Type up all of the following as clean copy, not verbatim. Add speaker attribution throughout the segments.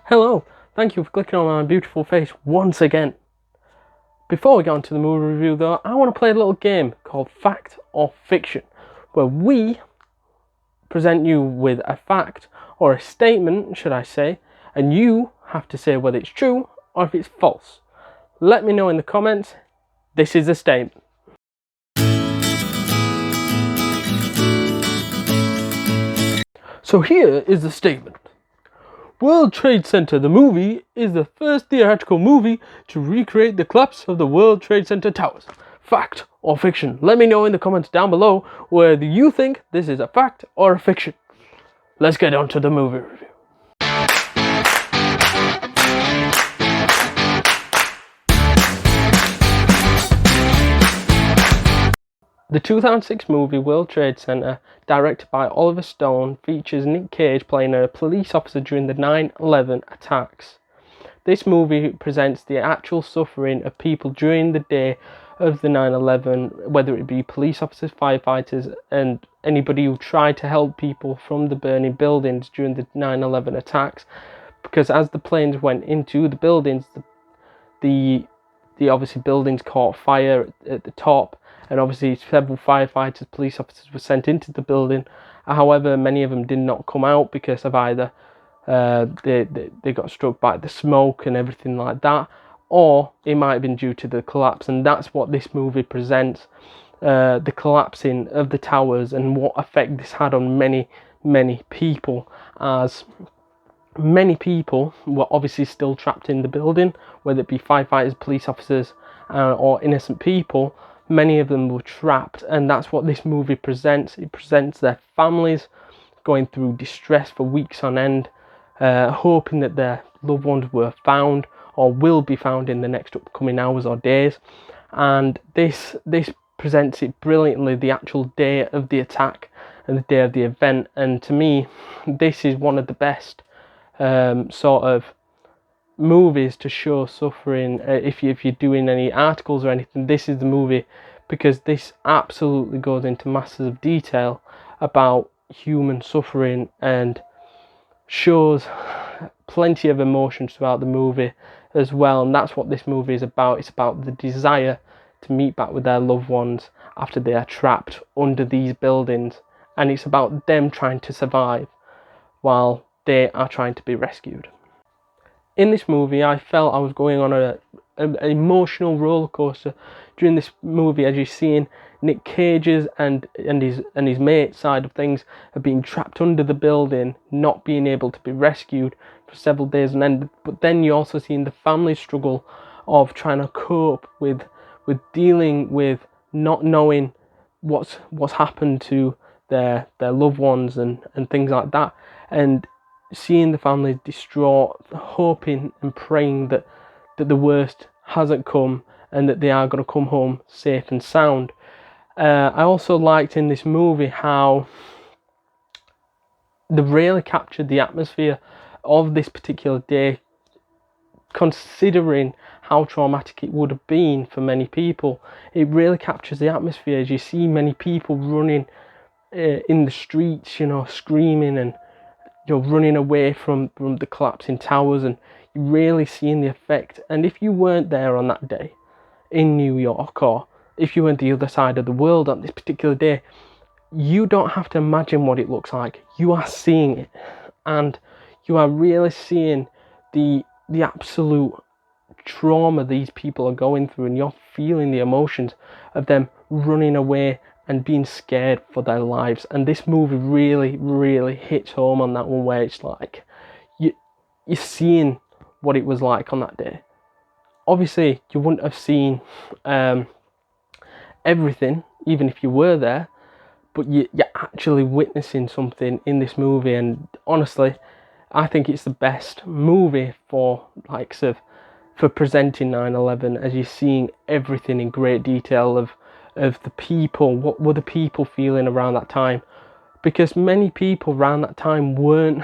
Speaker 1: Hello, thank you for clicking on my beautiful face once again. Before we get on to the movie review though, I want to play a little game called Fact or Fiction, where we present you with a fact or a statement, should I say, and you have to say whether it's true or if it's false. Let me know in the comments. This is a statement. So here is the statement. World Trade Center, the movie, is the first theatrical movie to recreate the collapse of the World Trade Center towers. Fact or fiction? Let me know in the comments down below whether you think this is a fact or a fiction. Let's get on to the movie review. The 2006 movie World Trade Center, directed by Oliver Stone, features Nick Cage playing a police officer during the 9/11 attacks. This movie presents the actual suffering of people during the day of the 9/11, whether it be police officers, firefighters, and anybody who tried to help people from the burning buildings during the 9/11 attacks. Because as the planes went into the buildings, the obviously buildings caught fire at the top, and obviously several firefighters, police officers were sent into the building. However, many of them did not come out because of either they got struck by the smoke and everything like that, or it might have been due to the collapse. And that's what this movie presents, the collapsing of the towers and what effect this had on many people, as many people were obviously still trapped in the building, whether it be firefighters, police officers, or innocent people. Many of them were trapped, and that's what this movie presents. It presents their families going through distress for weeks on end, hoping that their loved ones were found or will be found in the next upcoming hours or days. And this presents it brilliantly, the actual day of the attack and the day of the event. And to me, this is one of the best sort of movies to show suffering. If you're doing any articles or anything, this is the movie, because this absolutely goes into masses of detail about human suffering and shows plenty of emotions throughout the movie as well. And that's what this movie is about. It's about the desire to meet back with their loved ones after they are trapped under these buildings, and it's about them trying to survive while they are trying to be rescued. In this movie, I felt I was going on an emotional roller coaster during this movie, as you're seeing Nick Cage's and his mate's side of things of being trapped under the building, not being able to be rescued for several days, and then but then you're also seeing the family struggle of trying to cope with dealing with not knowing what's happened to their loved ones and things like that, and seeing the family distraught, hoping and praying that the worst hasn't come and that they are going to come home safe and sound. I also liked in this movie how they really captured the atmosphere of this particular day, considering how traumatic it would have been for many people. It really captures the atmosphere as you see many people running in the streets, screaming and running away from the collapsing towers, and you're really seeing the effect. And if you weren't there on that day in New York, or if you were on the other side of the world on this particular day, you don't have to imagine what it looks like. You are seeing it, and you are really seeing the absolute trauma these people are going through, and you're feeling the emotions of them running away and being scared for their lives. And this movie really hits home on that one, where it's like you're seeing what it was like on that day. Obviously you wouldn't have seen everything even if you were there, but you're actually witnessing something in this movie. And honestly, I think it's the best movie for presenting 9/11, as you're seeing everything in great detail of the people. What were the people feeling around that time? Because many people around that time weren't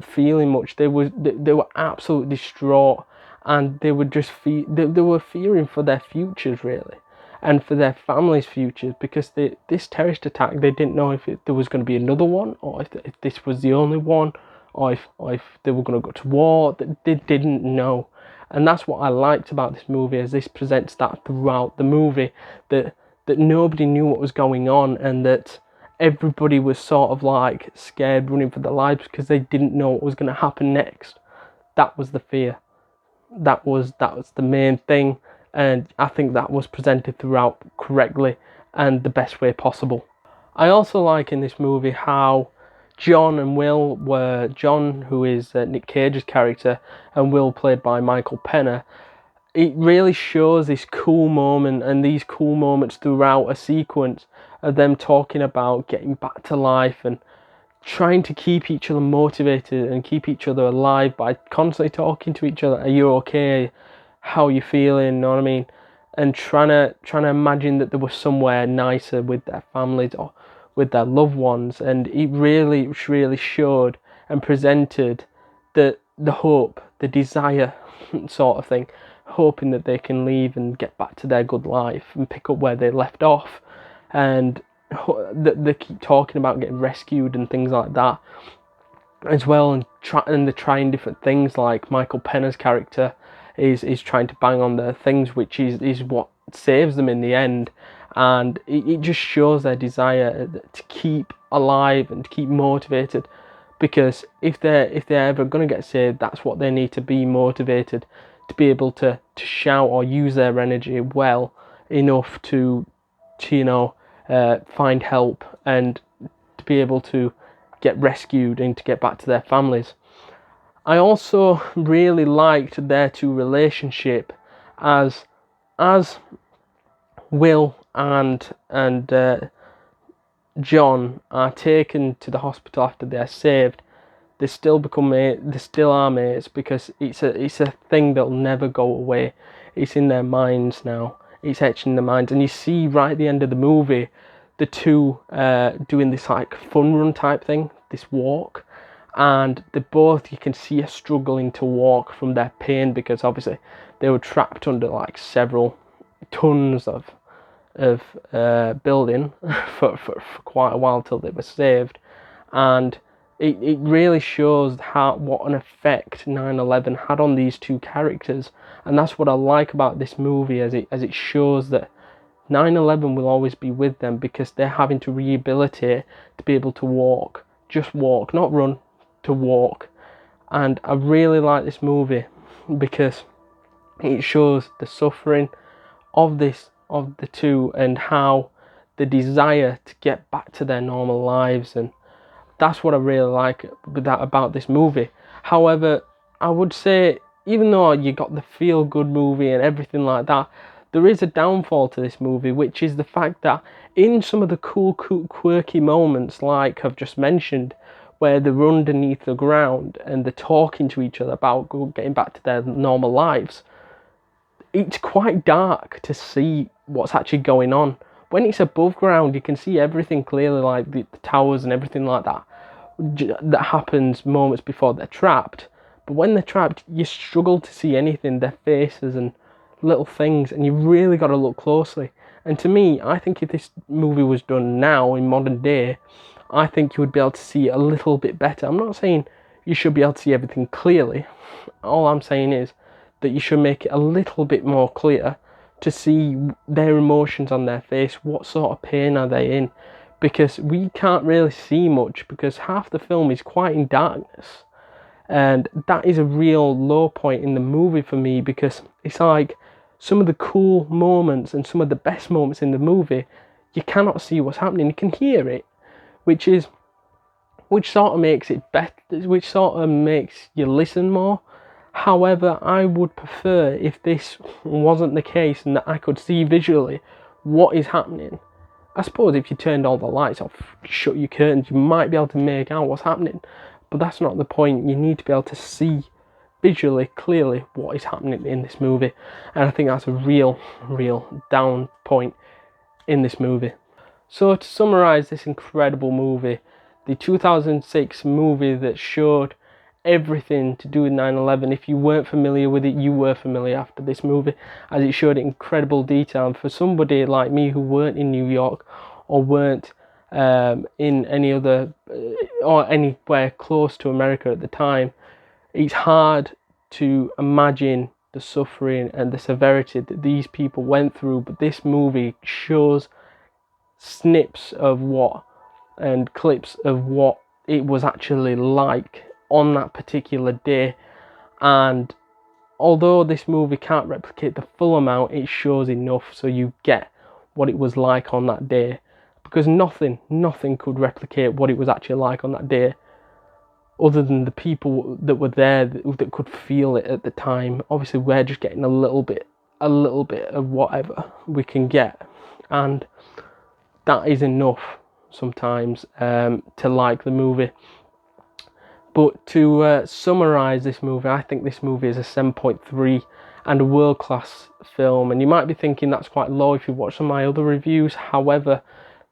Speaker 1: feeling much. They were absolutely distraught, and they were just they were fearing for their futures, really, and for their families' futures, because this terrorist attack, they didn't know if there was going to be another one, or if this was the only one, or if they were going to go to war. They didn't know. And that's what I liked about this movie, as this presents that throughout the movie, that nobody knew what was going on, and that everybody was sort of like scared, running for their lives, because they didn't know what was going to happen next. That was the fear. That was the main thing, and I think that was presented throughout correctly and the best way possible. I also like in this movie how John and Will were, John, who is Nick Cage's character, and Will, played by Michael Pena. It really shows this cool moment and these cool moments throughout a sequence of them talking about getting back to life and trying to keep each other motivated and keep each other alive by constantly talking to each other. Are you okay? How are you feeling? You know what I mean? And trying to imagine that they were somewhere nicer with their families or with their loved ones. And it really showed and presented the hope, the desire sort of thing, hoping that they can leave and get back to their good life and pick up where they left off. And they keep talking about getting rescued and things like that as well, and they're trying different things. Like Michael Pena's character is trying to bang on their things, which is what saves them in the end. And it just shows their desire to keep alive and to keep motivated, because if they're ever going to get saved, that's what they need to be, motivated to be able to shout or use their energy well enough to find help and to be able to get rescued and to get back to their families. I also really liked their two relationship, as Will and John are taken to the hospital after they're saved. They still become mates. They still are mates, because it's a thing that'll never go away. It's in their minds now. It's etched in their minds, and you see right at the end of the movie, the two doing this like fun run type thing, this walk, and they both, you can see, are struggling to walk from their pain, because obviously they were trapped under like several tons of building for quite a while till they were saved. And it really shows what an effect 9/11 had on these two characters. And that's what I like about this movie, as it shows that 9/11 will always be with them, because they're having to rehabilitate to be able to walk, just walk, not run, to walk. And I really like this movie because it shows the suffering of the two, and how the desire to get back to their normal lives. And that's what I really like about this movie. However, I would say, even though you got the feel-good movie and everything like that, there is a downfall to this movie, which is the fact that in some of the cool, quirky moments, like I've just mentioned, where they're underneath the ground and they're talking to each other about getting back to their normal lives, it's quite dark to see what's actually going on. When it's above ground, you can see everything clearly, like the towers and everything like that happens moments before they're trapped. But when they're trapped, you struggle to see anything, their faces and little things, and you really got to look closely. And to me, I think if this movie was done now in modern day, I think you would be able to see it a little bit better. I'm not saying you should be able to see everything clearly. All I'm saying is that you should make it a little bit more clear to see their emotions on their face. What sort of pain are they in? Because we can't really see much, because half the film is quite in darkness. And that is a real low point in the movie for me, because it's like some of the cool moments and some of the best moments in the movie, you cannot see what's happening. You can hear it, which sort of makes it better, which sort of makes you listen more. However, I would prefer if this wasn't the case and that I could see visually what is happening. I suppose if you turned all the lights off, shut your curtains, you might be able to make out what's happening. But that's not the point. You need to be able to see visually, clearly, what is happening in this movie. And I think that's a real down point in this movie. So to summarise this incredible movie, the 2006 movie that showed everything to do with 9/11. If you weren't familiar with it, you were familiar after this movie, as it showed incredible detail. And for somebody like me who weren't in New York or weren't in any other or anywhere close to America at the time. It's hard to imagine the suffering and the severity that these people went through, but this movie shows snips of what and clips of what it was actually like on that particular day. And although this movie can't replicate the full amount, it shows enough so you get what it was like on that day, because nothing could replicate what it was actually like on that day other than the people that were there that could feel it at the time. Obviously we're just getting a little bit of whatever we can get, and that is enough sometimes to like the movie. But to summarise this movie, I think this movie is a 7.3 and a world-class film. And you might be thinking that's quite low if you watch some of my other reviews. However,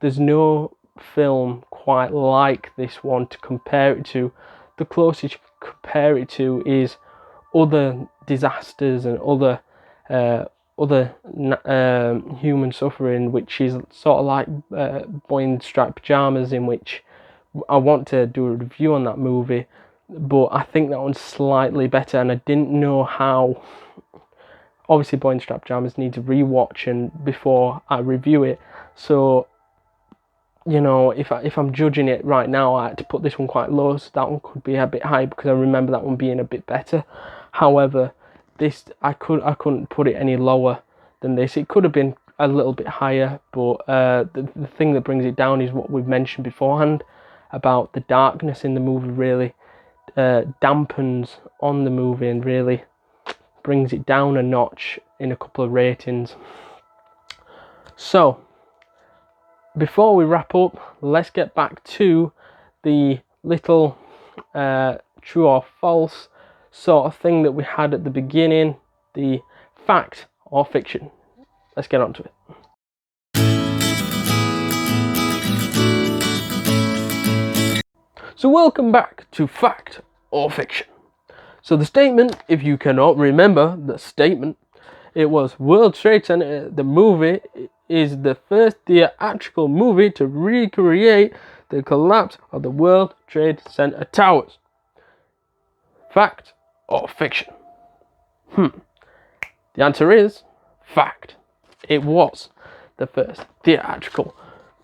Speaker 1: there's no film quite like this one to compare it to. The closest you can compare it to is other disasters and other human suffering, which is sort of like Boy in Striped Pyjamas, in which I want to do a review on that movie, but I think that one's slightly better, and I didn't know how. Obviously Boy in Striped Pyjamas needs a rewatch and before I review it, so you know, if I'm judging it right now, I had to put this one quite low, so that one could be a bit high because I remember that one being a bit better. However, this I couldn't put it any lower than this. It could have been a little bit higher, but the thing that brings it down is what we've mentioned beforehand about the darkness in the movie. Really dampens on the movie and really brings it down a notch in a couple of ratings. So before we wrap up, let's get back to the little true or false sort of thing that we had at the beginning, the fact or fiction. Let's get on to it. So welcome back to fact or fiction. So the statement, if you cannot remember the statement, it was World Trade Center, the movie, is the first theatrical movie to recreate the collapse of the World Trade Center towers. Fact or fiction? The answer is fact. It was the first theatrical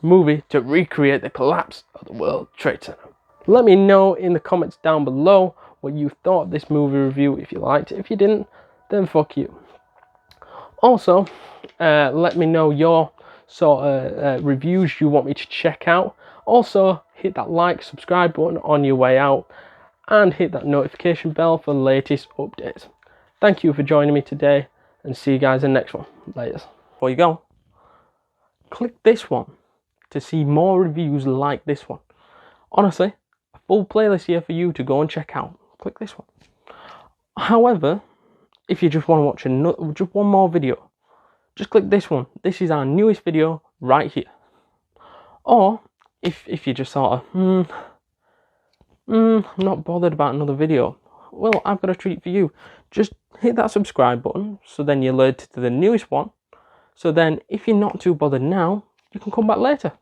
Speaker 1: movie to recreate the collapse of the World Trade Center. Let me know in the comments down below what you thought of this movie review, if you liked it. If you didn't, then fuck you. Also, let me know your sort of reviews you want me to check out. Also, hit that like, subscribe button on your way out, and hit that notification bell for the latest updates. Thank you for joining me today, and see you guys in the next one. Later. Before you go, click this one to see more reviews like this one. Honestly, a full playlist here for you to go and check out. Click this one. However, if you just want to watch just one more video, just click this one. This is our newest video right here. Or if you just sort of I'm not bothered about another video, well, I've got a treat for you. Just hit that subscribe button, so then you're alerted to the newest one. So then if you're not too bothered now, you can come back later.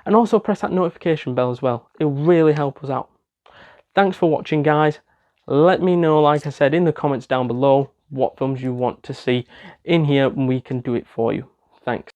Speaker 1: And also press that notification bell as well. It'll really help us out. Thanks for watching, guys. Let me know, like I said, in the comments down below what films you want to see in here, and we can do it for you. Thanks.